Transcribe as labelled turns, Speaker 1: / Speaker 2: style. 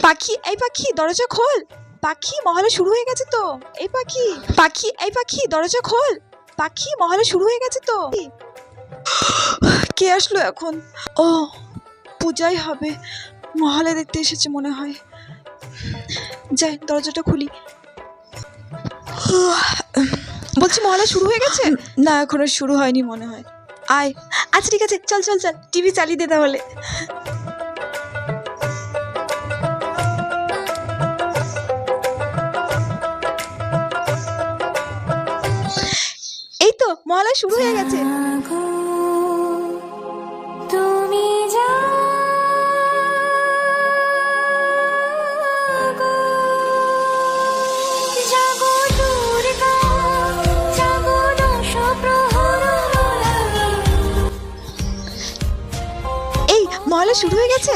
Speaker 1: পাখি, এই পাখি দরজা খোল। পাখি, মহলে শুরু হয়ে গেছে তো। এই পাখি, পাখি, এই পাখি দরজা খোল। পাখি, মহলে শুরু হয়ে গেছে তো। কে আসলো এখন? ও, পূজাই হবে। মহলে দেখতে এসেছে মনে হয়। যাই, দরজাটা খুলি। বলছি, মহলে শুরু হয়ে গেছে? না, এখনো শুরু হয়নি মনে হয়। আয়। আচ্ছা ঠিক আছে, চল চল চল, টিভি চালিয়ে দে তাহলে। এই তো মহলে শুরু হয়ে গেছে।
Speaker 2: তুমি জাগো, জাগো দুর্গা, জাগো দশ প্রহর লাগে।
Speaker 1: এই মহলে শুরু হয়ে গেছে।